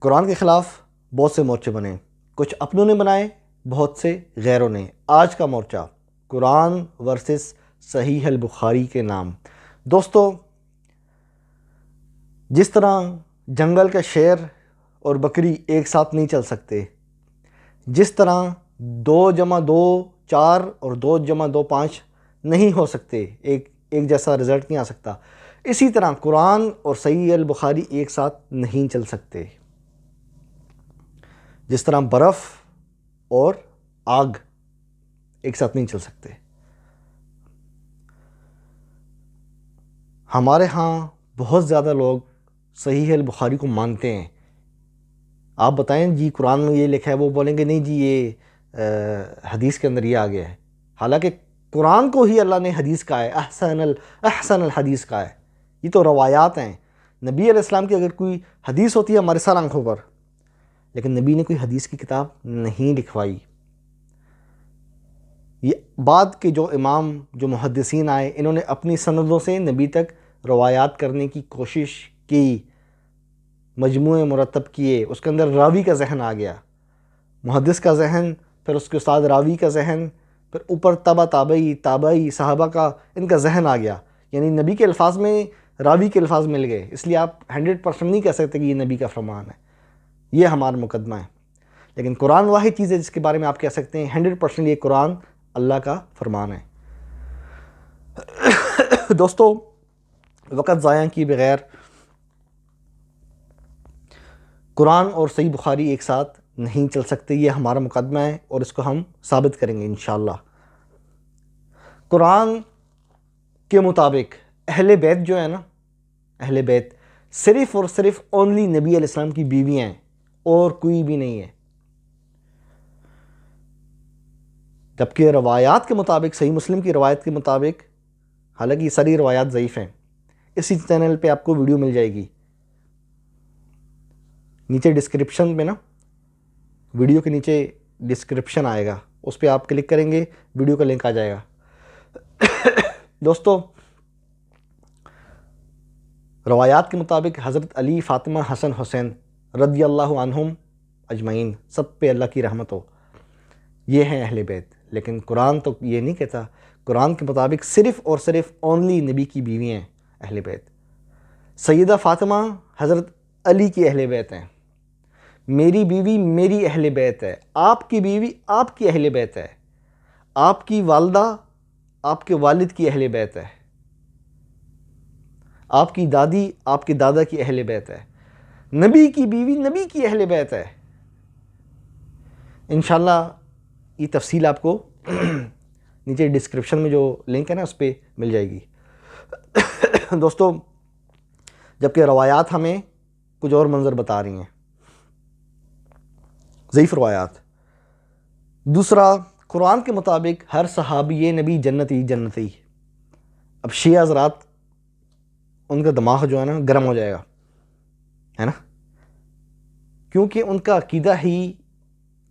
قرآن کے خلاف بہت سے مورچے بنے، کچھ اپنوں نے بنائے، بہت سے غیروں نے۔ آج کا مورچہ قرآن ورسس صحیح البخاری کے نام۔ دوستو، جس طرح جنگل کا شیر اور بکری ایک ساتھ نہیں چل سکتے، جس طرح 2+2 4 اور 2+2 5 نہیں ہو سکتے، ایک جیسا رزلٹ نہیں آ سکتا، اسی طرح قرآن اور صحیح البخاری ایک ساتھ نہیں چل سکتے۔ جس طرح برف اور آگ ایک ساتھ نہیں چل سکتے۔ ہمارے ہاں بہت زیادہ لوگ صحیح البخاری کو مانتے ہیں۔ آپ بتائیں جی قرآن میں یہ لکھا ہے، وہ بولیں گے نہیں جی یہ حدیث کے اندر یہ آ گیا ہے، حالانکہ قرآن کو ہی اللہ نے حدیث کہا ہے، احسن الحدیث کہا ہے۔ یہ تو روایات ہیں۔ نبی علیہ السلام کی اگر کوئی حدیث ہوتی ہے ہمارے سر آنکھوں پر، لیکن نبی نے کوئی حدیث کی کتاب نہیں لکھوائی۔ یہ بعد کے جو امام جو محدثین آئے، انہوں نے اپنی سندوں سے نبی تک روایات کرنے کی کوشش کی، مجموعے مرتب کیے، اس کے اندر راوی کا ذہن آ گیا، محدث کا ذہن، پھر اس کے استاد راوی کا ذہن، پھر اوپر تابعی صحابہ کا ان کا ذہن آ گیا، یعنی نبی کے الفاظ میں راوی کے الفاظ مل گئے۔ اس لیے آپ 100% نہیں کہہ سکتے کہ یہ نبی کا فرمان ہے، یہ ہمارا مقدمہ ہے۔ لیکن قرآن واحد چیز ہے جس کے بارے میں آپ کہہ سکتے ہیں 100% یہ قرآن اللہ کا فرمان ہے۔ دوستو، وقت ضائع کیے بغیر قرآن اور صحیح بخاری ایک ساتھ نہیں چل سکتے، یہ ہمارا مقدمہ ہے اور اس کو ہم ثابت کریں گے انشاءاللہ۔ قرآن کے مطابق اہل بیت جو ہے نا، اہل بیت صرف اور صرف اونلی نبی علیہ السلام کی بیویاں ہیں اور کوئی بھی نہیں ہے۔ جبکہ روایات کے مطابق، صحیح مسلم کی روایت کے مطابق، حالانکہ یہ ساری روایات ضعیف ہیں، اسی چینل پہ آپ کو ویڈیو مل جائے گی، نیچے ڈسکرپشن میں نا، ویڈیو کے نیچے ڈسکرپشن آئے گا، اس پہ آپ کلک کریں گے ویڈیو کا لنک آ جائے گا۔ دوستو، روایات کے مطابق حضرت علی، فاطمہ، حسن، حسین رضی اللہ عنہم اجمعین، سب پہ اللہ کی رحمت ہو، یہ ہیں اہل بیت۔ لیکن قرآن تو یہ نہیں کہتا۔ قرآن کے مطابق صرف اور صرف اونلی نبی کی بیوی ہیں اہل بیت۔ سیدہ فاطمہ حضرت علی کی اہل بیت ہیں، میری بیوی میری اہل بیت ہے، آپ کی بیوی آپ کی اہل بیت ہے، آپ کی والدہ آپ کے والد کی اہل بیت ہے، آپ کی دادی آپ کے دادا کی اہل بیت ہے، نبی کی بیوی نبی کی اہل بیت ہے۔ انشاءاللہ یہ تفصیل آپ کو نیچے ڈسکرپشن میں جو لنک ہے نا اس پہ مل جائے گی۔ دوستو، جبکہ روایات ہمیں کچھ اور منظر بتا رہی ہیں، ضعیف روایات۔ دوسرا، قرآن کے مطابق ہر صحابی نبی جنتی۔ اب شیعہ حضرات ان کا دماغ جو ہے نا گرم ہو جائے گا، ہے نا، کیونکہ ان کا عقیدہ ہی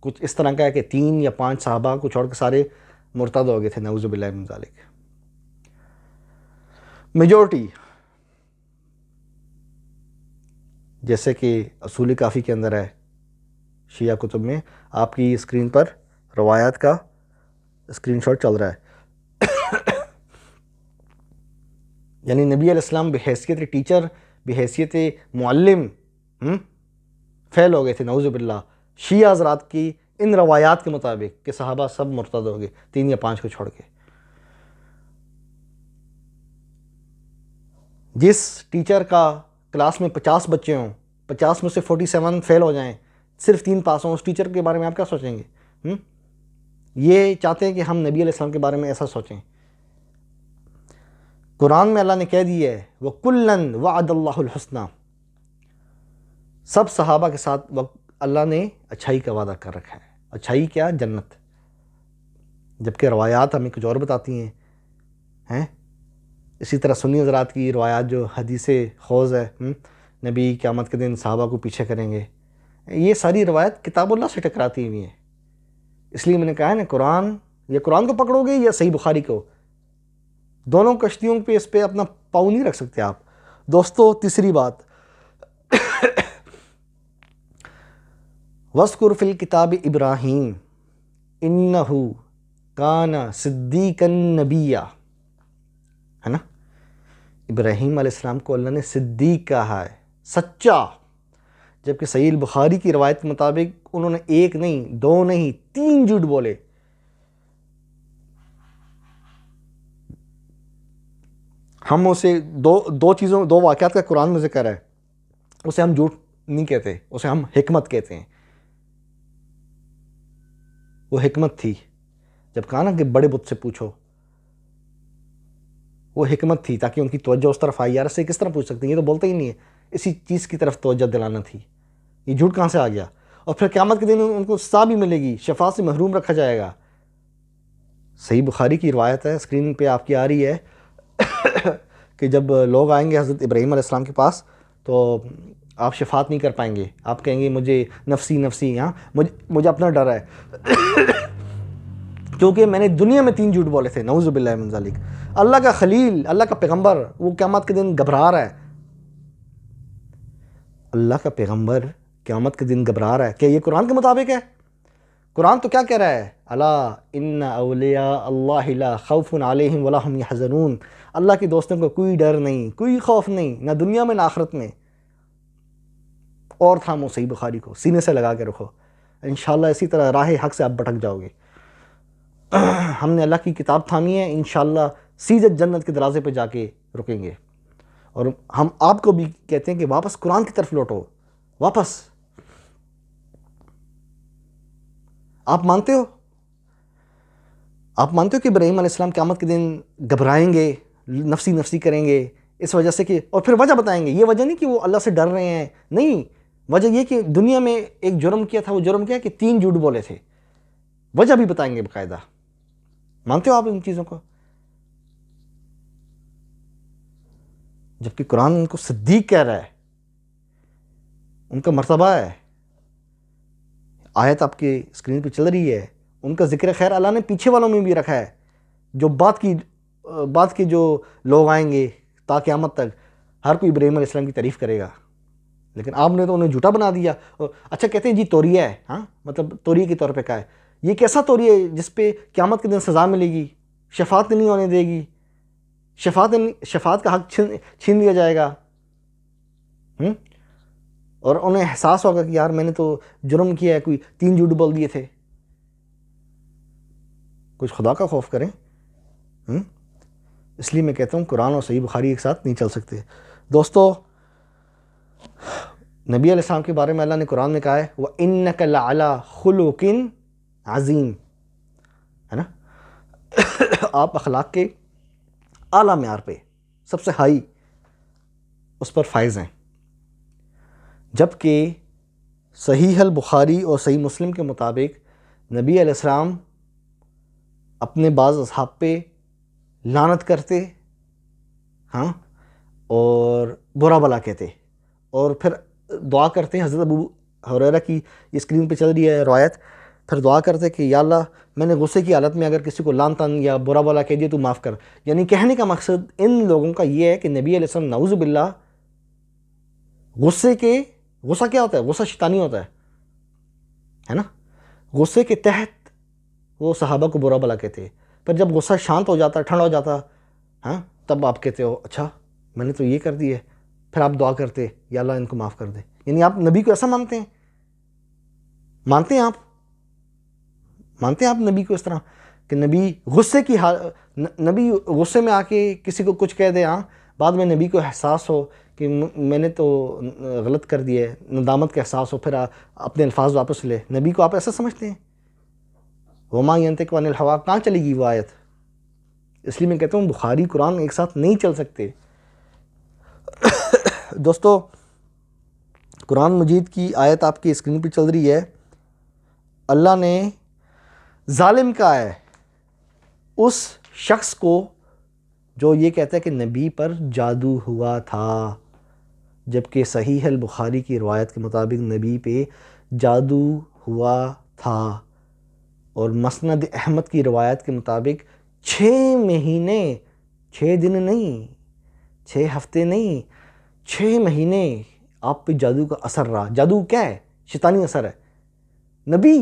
کچھ اس طرح کا ہے کہ 3 یا 5 صحابہ کو چھوڑ کے سارے مرتد ہو گئے تھے، نعوذ باللہ من ذالک۔ میجورٹی، جیسے کہ اصول کافی کے اندر ہے، شیعہ کتب میں آپ کی اسکرین پر روایات کا اسکرین شاٹ چل رہا ہے۔ یعنی نبی علیہ السلام بحیثیت ٹیچر، بحیثیت معلم فیل ہو گئے تھے، نعوذ باللہ، شیعہ حضرات کی ان روایات کے مطابق کہ صحابہ سب مرتد ہو گئے 3 یا 5 کو چھوڑ کے۔ جس ٹیچر کا کلاس میں 50 بچے ہوں، 50 میں سے 47 فیل ہو جائیں، صرف 3 پاس ہوں، اس ٹیچر کے بارے میں آپ کیا سوچیں گے؟ یہ چاہتے ہیں کہ ہم نبی علیہ السلام کے بارے میں ایسا سوچیں۔ قرآن میں اللہ نے کہہ دی ہے وَكُلًّا وَعَدَ اللَّهُ الْحُسْنَى، سب صحابہ کے ساتھ اللہ نے اچھائی کا وعدہ کر رکھا ہے۔ اچھائی کیا؟ جنت۔ جبکہ روایات ہمیں کچھ اور بتاتی ہیں۔ اسی طرح سنی حضرات کی روایات جو حدیث خوض ہے، نبی قیامت کے دن صحابہ کو پیچھے کریں گے، یہ ساری روایت کتاب اللہ سے ٹکراتی ہوئی ہیں۔ اس لیے میں نے کہا ہے نا، قرآن، یا قرآن کو پکڑو گے یا صحیح بخاری کو، دونوں کشتیوں پہ اس پہ اپنا پاؤں نہیں رکھ سکتے آپ۔ دوستو، تیسری بات، وَاذْكُرْ فِي الْكِتَابِ ابراہیم اِنَّهُ کَانَ صِدِّیقًا نَبِیًّا، ہے نا، ابراہیم علیہ السلام کو اللہ نے صدیق کہا ہے، سچا، جبکہ صحیح البخاری کی روایت کے مطابق انہوں نے ایک نہیں، دو نہیں، 3 جھوٹ بولے۔ ہم اسے دو واقعات کا قرآن میں ذکر ہے، اسے ہم جھوٹ نہیں کہتے، اسے ہم حکمت کہتے ہیں۔ وہ حکمت تھی، جب کہا نا کہ بڑے بت سے پوچھو، وہ حکمت تھی تاکہ ان کی توجہ اس طرف آئی، یار اسے کس طرح پوچھ سکتے ہیں، یہ تو بولتا ہی نہیں ہے، اسی چیز کی طرف توجہ دلانا تھی۔ یہ جھوٹ کہاں سے آ گیا؟ اور پھر قیامت کے دن ان کو سزا بھی ملے گی، شفاعت سے محروم رکھا جائے گا۔ صحیح بخاری کی روایت ہے، اسکرین پہ آپ کی آ رہی ہے کہ جب لوگ آئیں گے حضرت ابراہیم علیہ السلام کے پاس تو آپ شفاعت نہیں کر پائیں گے، آپ کہیں گے مجھے نفسی نفسی، ہاں مجھے اپنا ڈر ہے کیونکہ میں نے دنیا میں 3 جھوٹ بولے تھے، نعوذ باللہ من ذالک۔ اللہ کا خلیل، اللہ کا پیغمبر، وہ قیامت کے دن گھبرا رہا ہے، اللہ کا پیغمبر قیامت کے دن گھبرا رہا ہے۔ کیا یہ قرآن کے مطابق ہے؟ قرآن تو کیا کہہ رہا ہے؟ الا ان اولیاء اللہ لا خوف علیہم ولا هم یحزنون، اللہ کے دوستوں کو کوئی ڈر نہیں، کوئی خوف نہیں، نہ دنیا میں نہ آخرت میں۔ اور تھامو صحیح بخاری کو، سینے سے لگا کے رکھو، انشاءاللہ اسی طرح راہ حق سے آپ بھٹک جاؤ گے۔ ہم نے اللہ کی کتاب تھامی ہے، انشاءاللہ سیدھے جنت کے دروازے پہ جا کے رکیں گے۔ اور ہم آپ کو بھی کہتے ہیں کہ واپس قرآن کی طرف لوٹو، واپس۔ آپ مانتے ہو کہ ابراہیم علیہ السلام قیامت کے دن گھبرائیں گے، نفسی نفسی کریں گے، اس وجہ سے کہ، اور پھر وجہ بتائیں گے۔ یہ وجہ نہیں کہ وہ اللہ سے ڈر رہے ہیں، نہیں، وجہ یہ کہ دنیا میں ایک جرم کیا تھا، وہ جرم کیا کہ 3 جھوٹ بولے تھے، وجہ بھی بتائیں گے باقاعدہ۔ مانتے ہو آپ ان چیزوں کو؟ جبکہ قرآن ان کو صدیق کہہ رہا ہے، ان کا مرتبہ ہے۔ آیت آپ کے اسکرین پہ چل رہی ہے، ان کا ذکر خیر اللہ نے پیچھے والوں میں بھی رکھا ہے، جو بعد کے جو لوگ آئیں گے تا قیامت تک، ہر کوئی ابراہیم علیہ السلام کی تعریف کرے گا، لیکن آپ نے تو انہیں جھوٹا بنا دیا۔ اچھا کہتے ہیں جی توریہ ہے، ہاں مطلب توریہ کے طور پہ کہا ہے، یہ کیسا توریہ ہے جس پہ قیامت کے دن سزا ملے گی، شفاعت نہیں ہونے دے گی، شفاعت کا حق چھین لیا جائے گا، اور انہیں احساس ہوگا کہ یار میں نے تو جرم کیا ہے، کوئی 3 جھوٹ بول دیے تھے۔ کچھ خدا کا خوف کریں۔ اس لیے میں کہتا ہوں قرآن اور صحیح بخاری ایک ساتھ نہیں چل سکتے۔ دوستو، نبی علیہ السلام کے بارے میں اللہ نے قرآن میں کہا ہے وَإِنَّكَ لَعَلَىٰ خُلُقٍ عَظِيمٍ، ہے نا، آپ اخلاق کے اعلیٰ معیار پہ، سب سے ہائی اس پر فائز ہیں۔ جبکہ صحیح البخاری اور صحیح مسلم کے مطابق نبی علیہ السلام اپنے بعض اصحاب پہ لعنت کرتے، ہاں، اور برا بلا کہتے، اور پھر دعا کرتے ہیں۔ حضرت ابو ہریرہ کی یہ اسکرین پہ چل رہی ہے روایت، پھر دعا کرتے کہ یا اللہ میں نے غصے کی حالت میں اگر کسی کو لعن طعن یا برا بلا کہہ دیا تو معاف کر۔ یعنی کہنے کا مقصد ان لوگوں کا یہ ہے کہ نبی علیہ السلام نعوذ باللہ غصہ کیا ہوتا ہے؟ غصہ شیطانی ہوتا ہے نا، غصے کے تحت وہ صحابہ کو برا بلا کہتے، پھر جب غصہ شانت ہو جاتا، ٹھنڈا ہو جاتا، ہاں، تب آپ کہتے ہو اچھا میں نے تو یہ کر دی ہے، پھر آپ دعا کرتے یا اللہ ان کو معاف کر دے۔ یعنی آپ نبی کو ایسا مانتے ہیں؟ مانتے ہیں آپ نبی کو اس طرح کہ نبی نبی غصے میں آ کے کسی کو کچھ کہہ دے، ہاں، بعد میں نبی کو احساس ہو کہ میں نے تو غلط کر دیا ہے، ندامت کا احساس ہو، پھر اپنے الفاظ واپس لے؟ نبی کو آپ ایسا سمجھتے ہیں؟ وَمَا يَنطِقُ عَنِ الْهَوَىٰ کہاں چلے گی وہ آیت؟ اس لیے میں کہتا ہوں بخاری قرآن ایک ساتھ نہیں چل سکتے۔ دوستو، قرآن مجید کی آیت آپ کی اسکرین پہ چل رہی ہے، اللہ نے ظالم کہا ہے اس شخص کو جو یہ کہتا ہے کہ نبی پر جادو ہوا تھا، جبکہ صحیح البخاری کی روایت کے مطابق نبی پہ جادو ہوا تھا، اور مسند احمد کی روایت کے مطابق 6 مہینے، 6 دن نہیں، 6 ہفتے نہیں، 6 مہینے آپ پہ جادو کا اثر رہا۔ جادو کیا ہے؟ شیطانی اثر ہے۔ نبی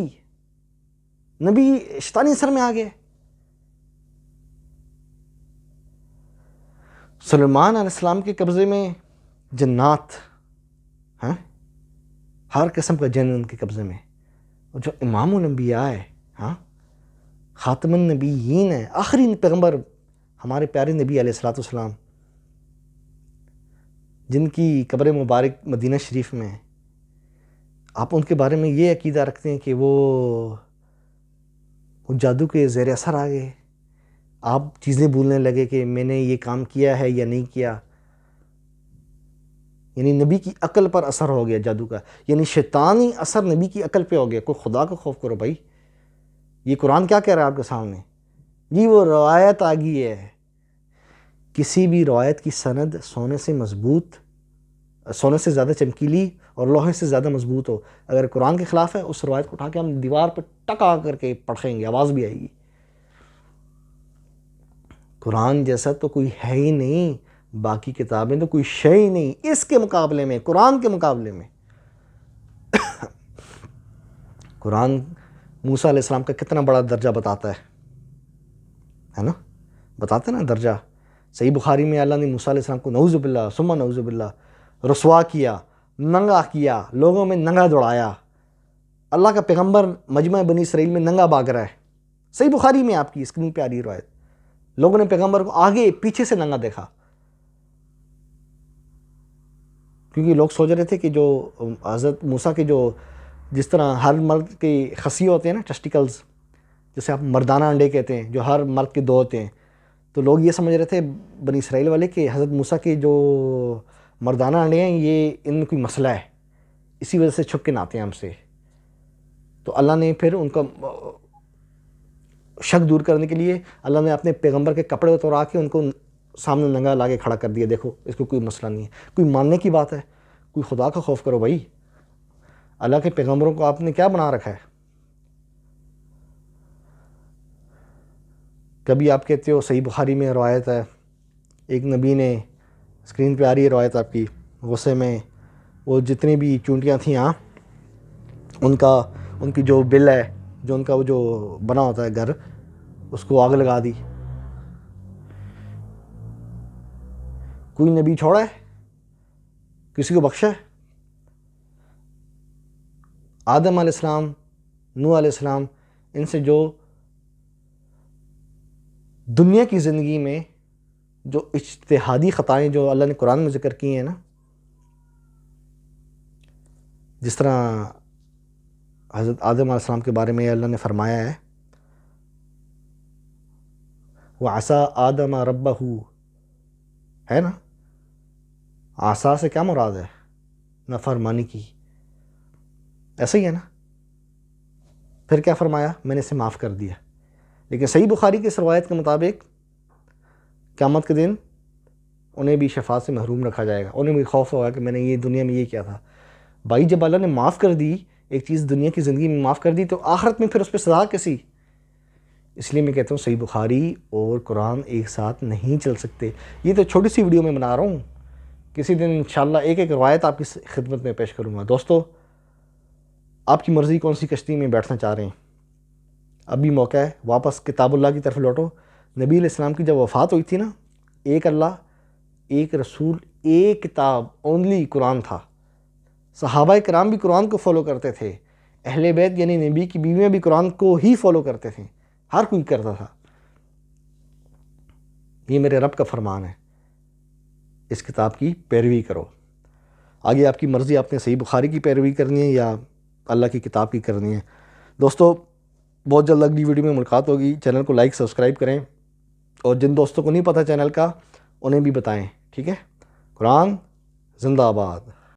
شیطانی اثر میں آ گئے. سلیمان علیہ السلام کے قبضے میں جنات ہیں، ہر قسم کا جن ان کے قبضے میں. اور جو امام الانبیاء ہے، خاتم النبیین ہے، آخری پیغمبر ہمارے پیارے نبی علیہ الصلوۃ والسلام، جن کی قبر مبارک مدینہ شریف میں ہے، آپ ان کے بارے میں یہ عقیدہ رکھتے ہیں کہ وہ جادو کے زیر اثر آ گئے، آپ چیزیں بھولنے لگے کہ میں نے یہ کام کیا ہے یا نہیں کیا. یعنی نبی کی عقل پر اثر ہو گیا جادو کا، یعنی شیطانی اثر نبی کی عقل پہ ہو گیا. کوئی خدا کا خوف کرو بھائی. یہ قرآن کیا کہہ رہا ہے آپ کے سامنے؟ جی وہ روایت آ گئی ہے. کسی بھی روایت کی سند سونے سے مضبوط، سونے سے زیادہ چمکیلی اور لوہے سے زیادہ مضبوط ہو، اگر قرآن کے خلاف ہے اس روایت کو اٹھا کے ہم دیوار پہ ٹکا کر کے پڑھیں گے، آواز بھی آئے گی. قرآن جیسا تو کوئی ہے ہی نہیں، باقی کتابیں تو کوئی شے ہی نہیں اس کے مقابلے میں، قرآن کے مقابلے میں. قرآن موسیٰ علیہ السلام کا کتنا بڑا درجہ بتاتا ہے نا؟ بتاتے نا درجہ. صحیح بخاری میں اللہ نے موسیٰ علیہ السلام کو نعوذ باللہ ثم نعوذ باللہ رسوا کیا، ننگا کیا، لوگوں میں ننگا دوڑایا. اللہ کا پیغمبر مجمع بنی اسرائیل میں ننگا بھاگ رہا ہے. صحیح بخاری میں آپ کی اسکرین پہ آ رہی روایت. لوگوں نے پیغمبر کو آگے پیچھے سے ننگا دیکھا، کیونکہ لوگ سوچ رہے تھے کہ جو حضرت موسیٰ کے جو جس طرح ہر مرد کے خصیے ہوتے ہیں نا، ٹیسٹیکلز، جسے آپ مردانہ انڈے کہتے ہیں، جو ہر مرد کے دو ہوتے ہیں، تو لوگ یہ سمجھ رہے تھے بنی اسرائیل والے کہ حضرت موسیٰ کے جو مردانہ انڈے ہیں یہ ان میں کوئی مسئلہ ہے، اسی وجہ سے چھپ کے ناتے ہیں ہم سے. تو اللہ نے پھر ان کا شک دور کرنے کے لیے اللہ نے اپنے پیغمبر کے کپڑے اترا کے ان کو سامنے ننگا لا کے کھڑا کر دیا. دیکھو اس کو کوئی مسئلہ نہیں ہے. کوئی ماننے کی بات ہے؟ کوئی خدا کا خوف کرو بھائی. اللہ کے پیغمبروں کو آپ نے کیا بنا رکھا ہے؟ کبھی آپ کہتے ہو صحیح بخاری میں روایت ہے، ایک نبی نے، اسکرین پہ آ رہی ہے روایت آپ کی، غصے میں وہ جتنی بھی چونٹیاں تھیں ان کی جو بل ہے، جو ان کا وہ جو بنا ہوتا ہے گھر، اس کو آگ لگا دی. کوئی نبی چھوڑا ہے؟ کسی کو بخشا ہے؟ آدم علیہ السلام، نوح علیہ السلام، ان سے جو دنیا کی زندگی میں جو اجتہادی خطائیں جو اللہ نے قرآن میں ذکر کی ہیں نا، جس طرح حضرت آدم علیہ السلام کے بارے میں اللہ نے فرمایا ہے وَعَصَىٰ آدَمَ رَبَّهُ، ہے نا؟ عصا سے کیا مراد ہے؟ نافرمانی کی. ایسا ہی ہے نا؟ پھر کیا فرمایا؟ میں نے اسے معاف کر دیا. لیکن صحیح بخاری کی اس روایت کے مطابق قیامت کے دن انہیں بھی شفاعت سے محروم رکھا جائے گا. انہیں بھی خوف ہوگا کہ میں نے یہ دنیا میں یہ کیا تھا. بھائی جب اللہ نے معاف کر دی ایک چیز دنیا کی زندگی میں معاف کر دی، تو آخرت میں پھر اس پہ سزا کیسی؟ اس لیے میں کہتا ہوں صحیح بخاری اور قرآن ایک ساتھ نہیں چل سکتے. یہ تو چھوٹی سی ویڈیو میں بنا رہا ہوں، کسی دن انشاءاللہ ایک ایک روایت آپ کی خدمت میں پیش کروں گا. دوستو، آپ کی مرضی کون سی کشتی میں بیٹھنا چاہ رہے ہیں؟ ابھی موقع ہے، واپس کتاب اللہ کی طرف لوٹو. نبی علیہ السلام کی جب وفات ہوئی تھی نا، ایک اللہ، ایک رسول، ایک کتاب، اونلی قرآن تھا. صحابہ کرام بھی قرآن کو فالو کرتے تھے، اہل بیت یعنی نبی کی بیویاں بھی قرآن کو ہی فالو کرتے تھے، ہر کوئی کرتا تھا. یہ میرے رب کا فرمان ہے، اس کتاب کی پیروی کرو. آگے آپ کی مرضی، آپ نے صحیح بخاری کی پیروی کرنی ہے یا اللہ کی کتاب کی کرنی ہے. دوستو، بہت جلد اگلی ویڈیو میں ملاقات ہوگی. چینل کو لائک سبسکرائب کریں، اور جن دوستوں کو نہیں پتہ چینل کا انہیں بھی بتائیں. ٹھیک ہے؟ قرآن زندہ آباد.